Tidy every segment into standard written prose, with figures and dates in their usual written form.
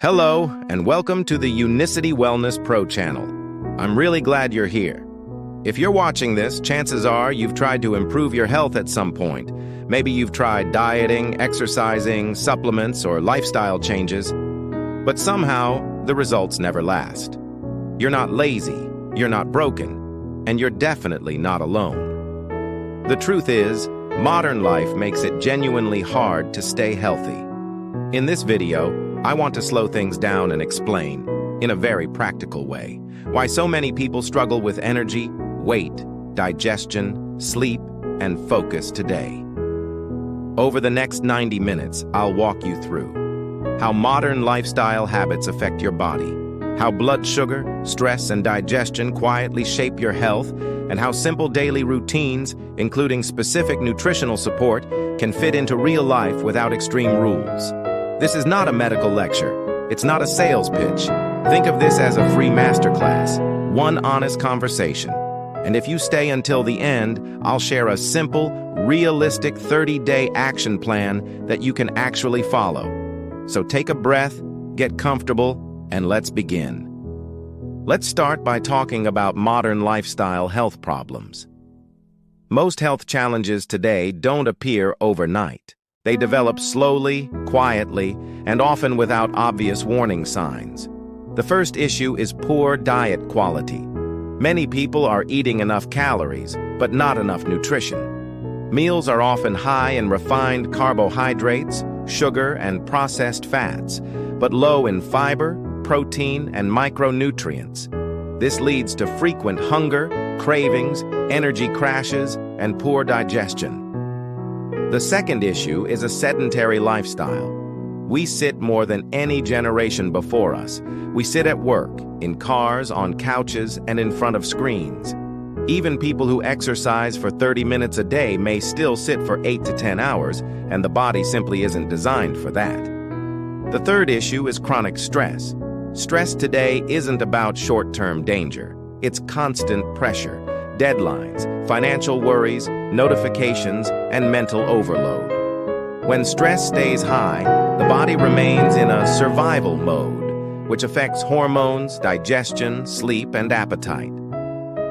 Hello, and welcome to the Unicity Wellness Pro channel. I'm really glad you're here. If you're watching this, chances are you've tried to improve your health at some point. Maybe you've tried dieting, exercising, supplements, or lifestyle changes, but somehow the results never last. You're not lazy, you're not broken, and you're definitely not alone. The truth is, modern life makes it genuinely hard to stay healthy. In this video, I want to slow things down and explain, in a very practical way, why so many people struggle with energy, weight, digestion, sleep, and focus today. Over the next 90 minutes, I'll walk you through how modern lifestyle habits affect your body, how blood sugar, stress, and digestion quietly shape your health, and how simple daily routines, including specific nutritional support, can fit into real life without extreme rules. This is not a medical lecture. It's not a sales pitch. Think of this as a free masterclass, one honest conversation. And if you stay until the end, I'll share a simple, realistic 30-day action plan that you can actually follow. So take a breath, get comfortable, and let's begin. Let's start by talking about modern lifestyle health problems. Most health challenges today don't appear overnight. They develop slowly, quietly, and often without obvious warning signs. The first issue is poor diet quality. Many people are eating enough calories, but not enough nutrition. Meals are often high in refined carbohydrates, sugar, and processed fats, but low in fiber, protein, and micronutrients. This leads to frequent hunger, cravings, energy crashes, and poor digestion. The second issue is a sedentary lifestyle. We sit more than any generation before us. We sit at work, in cars, on couches, and in front of screens. Even people who exercise for 30 minutes a day may still sit for 8 to 10 hours, and the body simply isn't designed for that. The third issue is chronic stress. Stress today isn't about short-term danger. It's constant pressure, deadlines, financial worries, notifications, and mental overload. When stress stays high, the body remains in a survival mode, which affects hormones, digestion, sleep, and appetite.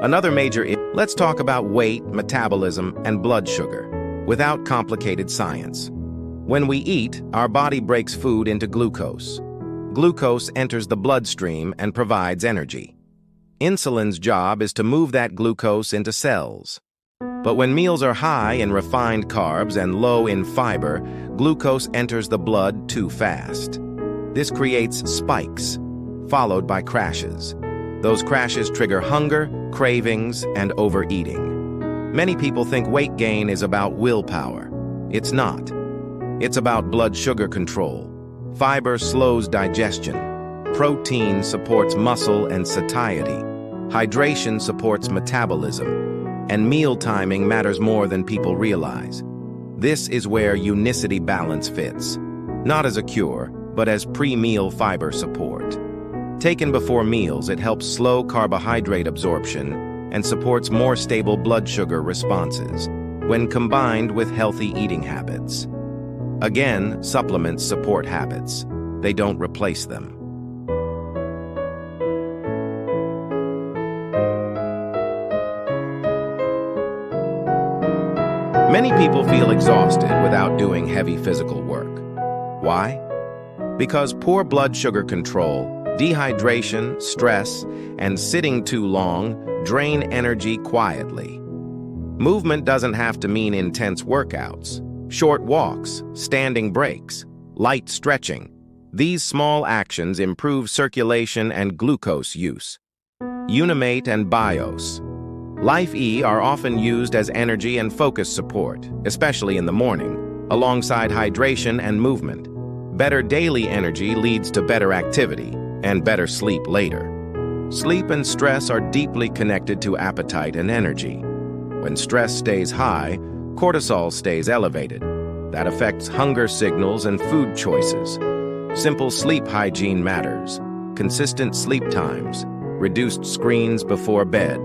Another major issue. Let's talk about weight, metabolism, and blood sugar, without complicated science. When we eat, our body breaks food into glucose. Glucose enters the bloodstream and provides energy. Insulin's job is to move that glucose into cells. But when meals are high in refined carbs and low in fiber, glucose enters the blood too fast. This creates spikes, followed by crashes. Those crashes trigger hunger, cravings, and overeating. Many people think weight gain is about willpower. It's not. It's about blood sugar control. Fiber slows digestion. Protein supports muscle and satiety. Hydration supports metabolism. And meal timing matters more than people realize. This is where Unicity Balance fits. Not as a cure, but as pre-meal fiber support. Taken before meals, it helps slow carbohydrate absorption and supports more stable blood sugar responses when combined with healthy eating habits. Again, supplements support habits. They don't replace them. Many people feel exhausted without doing heavy physical work. Why? Because poor blood sugar control, dehydration, stress, and sitting too long drain energy quietly. Movement doesn't have to mean intense workouts. Short walks, standing breaks, light stretching. These small actions improve circulation and glucose use. Unimate and BIOS. Life-E are often used as energy and focus support, especially in the morning, alongside hydration and movement. Better daily energy leads to better activity and better sleep later. Sleep and stress are deeply connected to appetite and energy. When stress stays high, cortisol stays elevated. That affects hunger signals and food choices. Simple sleep hygiene matters. Consistent sleep times, reduced screens before bed,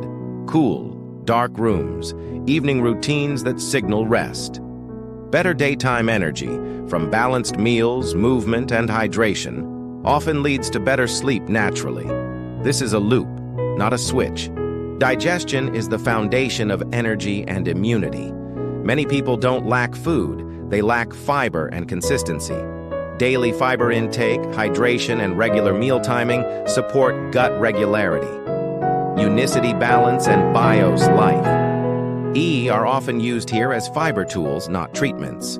cool, dark rooms, evening routines that signal rest. Better daytime energy from balanced meals, movement, and hydration, often leads to better sleep naturally. This is a loop, not a switch. Digestion is the foundation of energy and immunity. Many people don't lack food, they lack fiber and consistency. Daily fiber intake, hydration, and regular meal timing support gut regularity. Unicity balance and BIOS life. E are often used here as fiber tools, not treatments.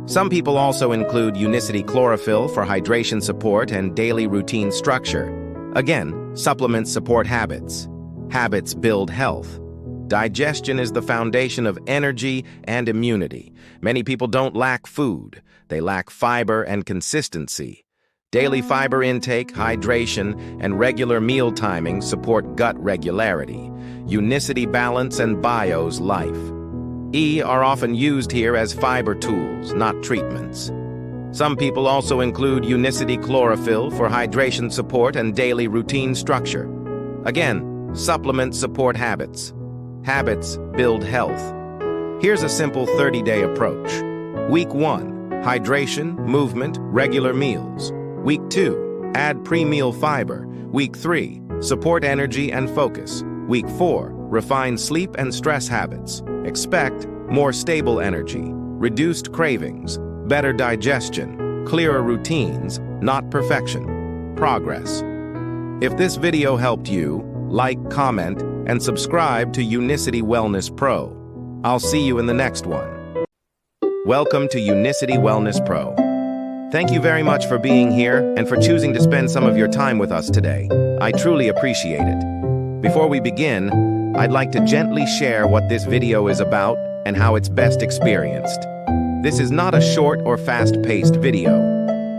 Some people also include Unicity chlorophyll for hydration support and daily routine structure. Again, supplements support habits. Habits build health. Digestion is the foundation of energy and immunity. Many people don't lack food. They lack fiber and consistency. Daily fiber intake, hydration, and regular meal timing support gut regularity. Unicity balance and BIOS life. E are often used here as fiber tools, not treatments. Some people also include Unicity chlorophyll for hydration support and daily routine structure. Again, supplements support habits. Habits build health. Here's a simple 30-day approach. Week 1, hydration, movement, regular meals. Week 2, add pre-meal fiber. Week 3, support energy and focus. Week 4, refine sleep and stress habits. Expect more stable energy, reduced cravings, better digestion, clearer routines, not perfection. Progress. If this video helped you, like, comment, and subscribe to Unicity Wellness Pro. I'll see you in the next one. Welcome to Unicity Wellness Pro. Thank you very much for being here and for choosing to spend some of your time with us today. I truly appreciate it. Before we begin, I'd like to gently share what this video is about and how it's best experienced. This is not a short or fast-paced video.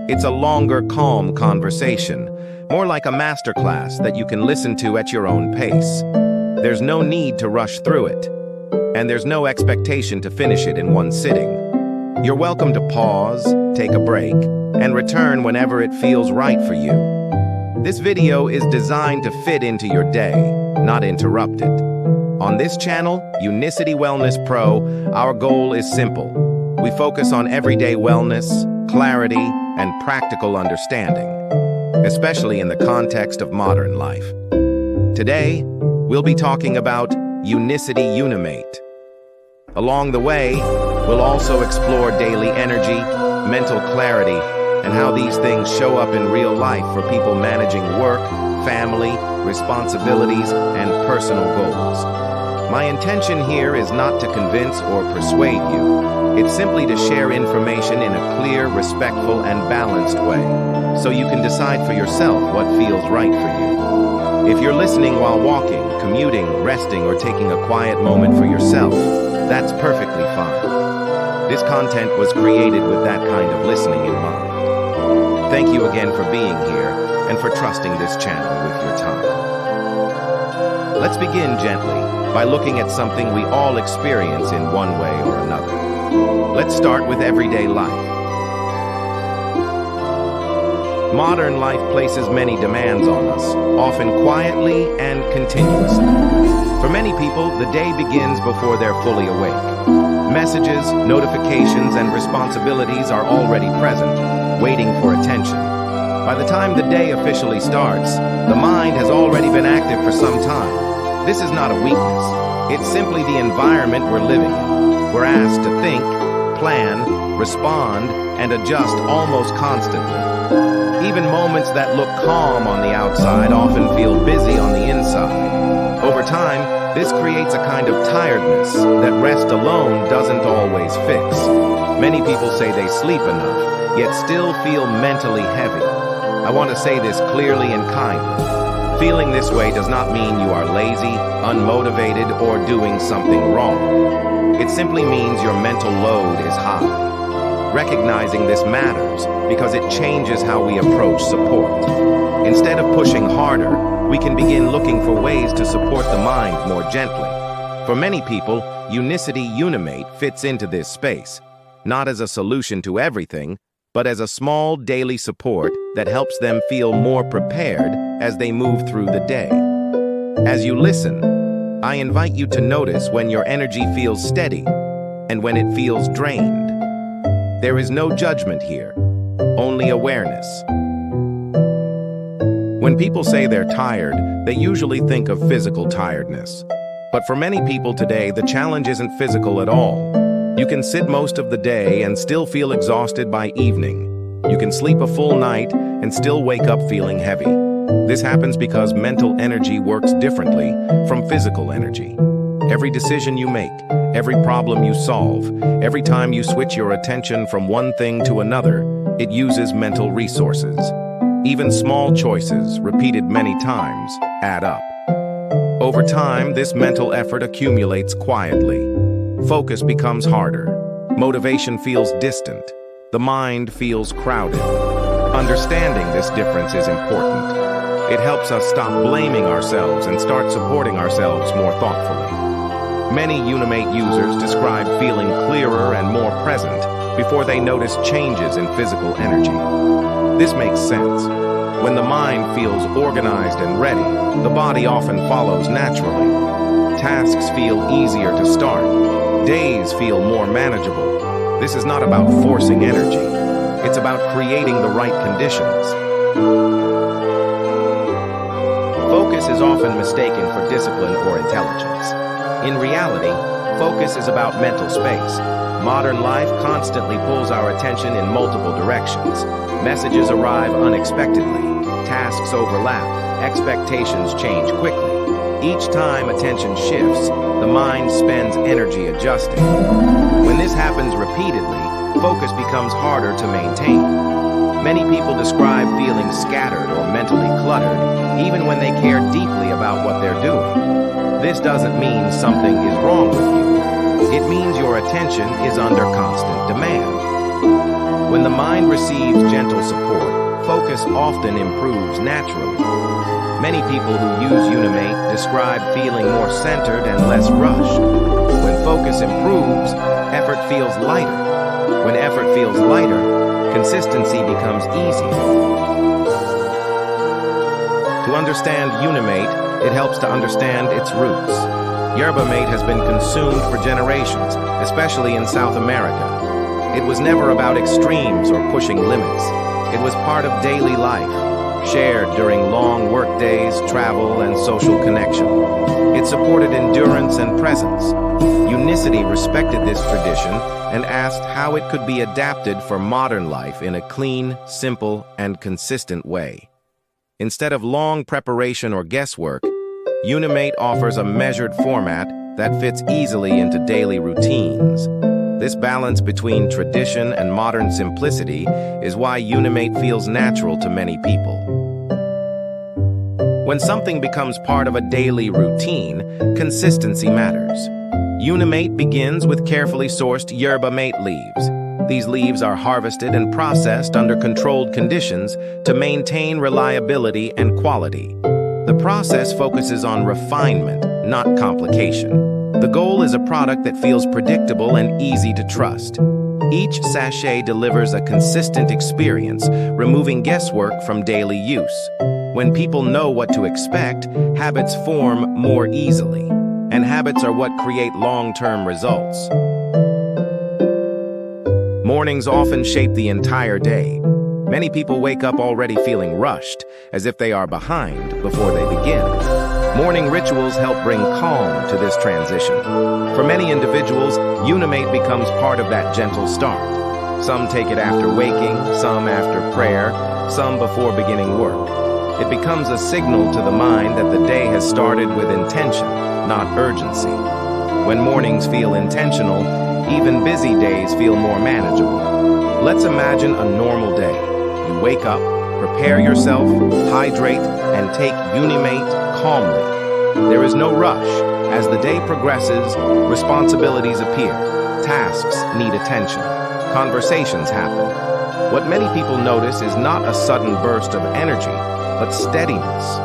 It's a longer, calm conversation, more like a masterclass that you can listen to at your own pace. There's no need to rush through it, and there's no expectation to finish it in one sitting. You're welcome to pause, take a break, and return whenever it feels right for you. This video is designed to fit into your day, not interrupt it. On this channel, Unicity Wellness Pro, our goal is simple. We focus on everyday wellness, clarity, and practical understanding, especially in the context of modern life. Today, we'll be talking about Unicity Unimate. Along the way, we'll also explore daily energy, mental clarity, and how these things show up in real life for people managing work, family, responsibilities, and personal goals. My intention here is not to convince or persuade you. It's simply to share information in a clear, respectful, and balanced way, so you can decide for yourself what feels right for you. If you're listening while walking, commuting, resting, or taking a quiet moment for yourself, that's perfectly fine. This content was created with that kind of listening in mind. Thank you again for being here and for trusting this channel with your time. Let's begin gently by looking at something we all experience in one way or another. Let's start with everyday life. Modern life places many demands on us, often quietly and continuously. For many people, the day begins before they're fully awake. Messages, notifications, and responsibilities are already present, waiting for attention. By the time the day officially starts, the mind has already been active for some time. This is not a weakness. It's simply the environment we're living in. We're asked to think, plan, respond, and adjust almost constantly. Even moments that look calm on the outside often feel busy on the inside. Over time, this creates a kind of tiredness that rest alone doesn't always fix. Many people say they sleep enough, yet still feel mentally heavy. I want to say this clearly and kindly. Feeling this way does not mean you are lazy, unmotivated, or doing something wrong. It simply means your mental load is high. Recognizing this matters because it changes how we approach support. Instead of pushing harder, we can begin looking for ways to support the mind more gently. For many people, Unicity Unimate fits into this space, not as a solution to everything, but as a small daily support that helps them feel more prepared as they move through the day. As you listen, I invite you to notice when your energy feels steady and when it feels drained. There is no judgment here, only awareness. When people say they're tired, they usually think of physical tiredness. But for many people today, the challenge isn't physical at all. You can sit most of the day and still feel exhausted by evening. You can sleep a full night and still wake up feeling heavy. This happens because mental energy works differently from physical energy. Every decision you make, every problem you solve, every time you switch your attention from one thing to another, it uses mental resources. Even small choices, repeated many times, add up. Over time, this mental effort accumulates quietly. Focus becomes harder. Motivation feels distant. The mind feels crowded. Understanding this difference is important. It helps us stop blaming ourselves and start supporting ourselves more thoughtfully. Many Unimate users describe feeling clearer and more present before they notice changes in physical energy. This makes sense. When the mind feels organized and ready, the body often follows naturally. Tasks feel easier to start. Days feel more manageable. This is not about forcing energy. It's about creating the right conditions. Focus is often mistaken for discipline or intelligence. In reality, focus is about mental space. Modern life constantly pulls our attention in multiple directions. Messages arrive unexpectedly. Tasks overlap. Expectations change quickly. Each time attention shifts, the mind spends energy adjusting. When this happens repeatedly, focus becomes harder to maintain. Many people describe feeling scattered or mentally cluttered, even when they care deeply about what they're doing. This doesn't mean something is wrong with you. It means your attention is under constant demand. When the mind receives gentle support, focus often improves naturally. Many people who use Unimate describe feeling more centered and less rushed. When focus improves, effort feels lighter. When effort feels lighter, consistency becomes easier. To understand Unimate, it helps to understand its roots. Yerba mate has been consumed for generations, especially in South America. It was never about extremes or pushing limits. It was part of daily life, shared during long work days, travel, and social connection. It supported endurance and presence. Unicity respected this tradition and asked how it could be adapted for modern life in a clean, simple, and consistent way. Instead of long preparation or guesswork, Unimate offers a measured format that fits easily into daily routines. This balance between tradition and modern simplicity is why Unimate feels natural to many people. When something becomes part of a daily routine, consistency matters. Unimate begins with carefully sourced yerba mate leaves. These leaves are harvested and processed under controlled conditions to maintain reliability and quality. The process focuses on refinement, not complication. The goal is a product that feels predictable and easy to trust. Each sachet delivers a consistent experience, removing guesswork from daily use. When people know what to expect, habits form more easily, and habits are what create long-term results. Mornings often shape the entire day. Many people wake up already feeling rushed, as if they are behind before they begin. Morning rituals help bring calm to this transition. For many individuals, Unimate becomes part of that gentle start. Some take it after waking, some after prayer, some before beginning work. It becomes a signal to the mind that the day has started with intention, not urgency. When mornings feel intentional, even busy days feel more manageable. Let's imagine a normal day. You wake up, prepare yourself, hydrate, and take Unimate calmly. There is no rush. As the day progresses, responsibilities appear. Tasks need attention. Conversations happen. What many people notice is not a sudden burst of energy, but steadiness.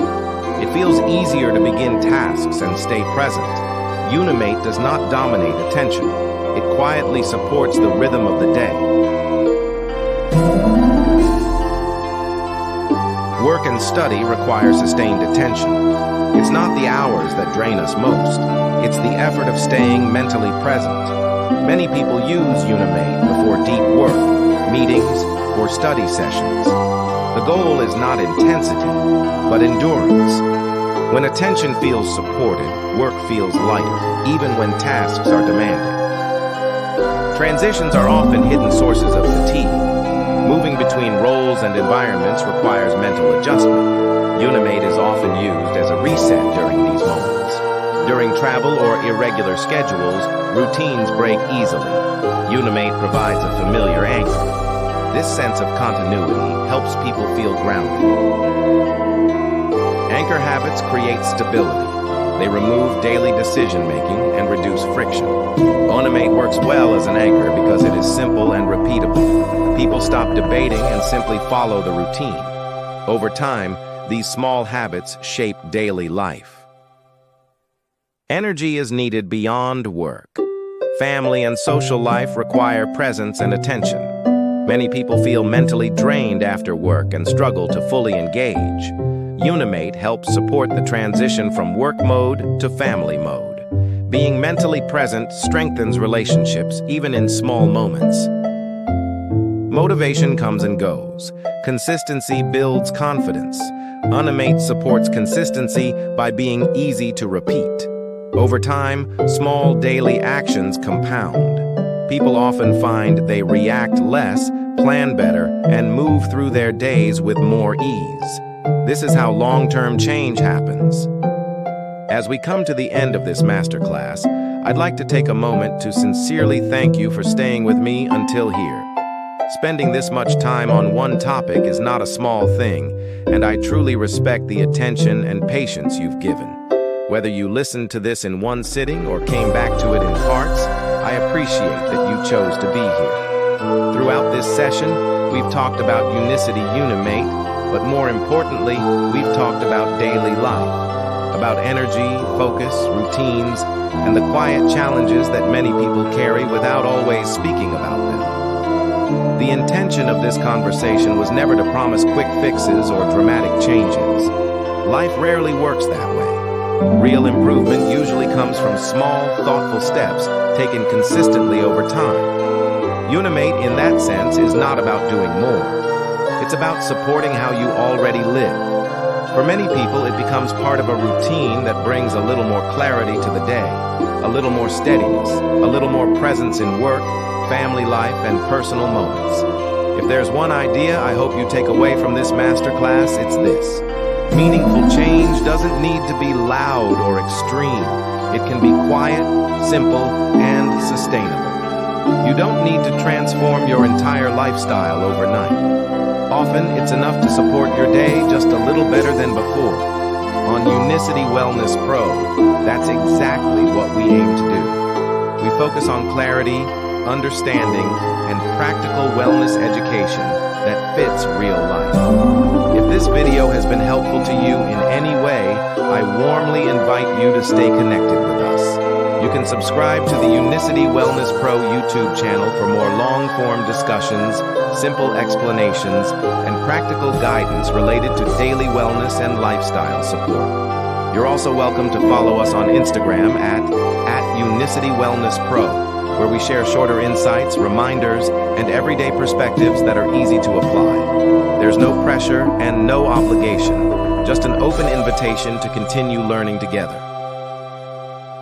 It feels easier to begin tasks and stay present. Unimate does not dominate attention. It quietly supports the rhythm of the day. Work and study require sustained attention. It's not the hours that drain us most. It's the effort of staying mentally present. Many people use Unimate before deep work, meetings, or study sessions. The goal is not intensity, but endurance. When attention feels supported, work feels lighter, even when tasks are demanding. Transitions are often hidden sources of fatigue. Moving between roles and environments requires mental adjustment. Unimate is often used as a reset during these moments. During travel or irregular schedules, routines break easily. Unimate provides a familiar anchor. This sense of continuity helps people feel grounded. Anchor habits create stability. They remove daily decision-making and reduce friction. Unimate works well as an anchor because it is simple and repeatable. People stop debating and simply follow the routine. Over time, these small habits shape daily life. Energy is needed beyond work. Family and social life require presence and attention. Many people feel mentally drained after work and struggle to fully engage. Unimate helps support the transition from work mode to family mode. Being mentally present strengthens relationships, even in small moments. Motivation comes and goes. Consistency builds confidence. Unimate supports consistency by being easy to repeat. Over time, small daily actions compound. People often find they react less, plan better, and move through their days with more ease. This is how long-term change happens. As we come to the end of this masterclass, I'd like to take a moment to sincerely thank you for staying with me until here. Spending this much time on one topic is not a small thing, and I truly respect the attention and patience you've given. Whether you listened to this in one sitting or came back to it in parts, I appreciate that you chose to be here. Throughout this session, we've talked about Unicity Unimate, but more importantly, we've talked about daily life, about energy, focus, routines, and the quiet challenges that many people carry without always speaking about them. The intention of this conversation was never to promise quick fixes or dramatic changes. Life rarely works that way. Real improvement usually comes from small, thoughtful steps taken consistently over time. Unimate, in that sense, is not about doing more. It's about supporting how you already live. For many people, it becomes part of a routine that brings a little more clarity to the day, a little more steadiness, a little more presence in work, family life, and personal moments. If there's one idea I hope you take away from this masterclass, it's this. Meaningful change doesn't need to be loud or extreme. It can be quiet, simple, and sustainable. You don't need to transform your entire lifestyle overnight. Often, it's enough to support your day just a little better than before. On Unicity Wellness Pro, that's exactly what we aim to do. We focus on clarity, understanding, and practical wellness education that fits real life. If this video has been helpful to you in any way, I warmly invite you to stay connected with us. You can subscribe to the Unicity Wellness Pro YouTube channel for more long-form discussions, simple explanations, and practical guidance related to daily wellness and lifestyle support. You're also welcome to follow us on Instagram at Unicity Wellness Pro, where we share shorter insights, reminders, and everyday perspectives that are easy to apply. There's no pressure and no obligation, just an open invitation to continue learning together.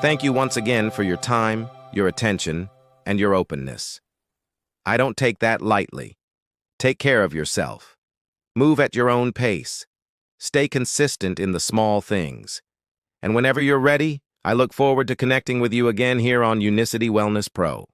Thank you once again for your time, your attention, and your openness. I don't take that lightly. Take care of yourself. Move at your own pace. Stay consistent in the small things. And whenever you're ready, I look forward to connecting with you again here on Unicity Wellness Pro.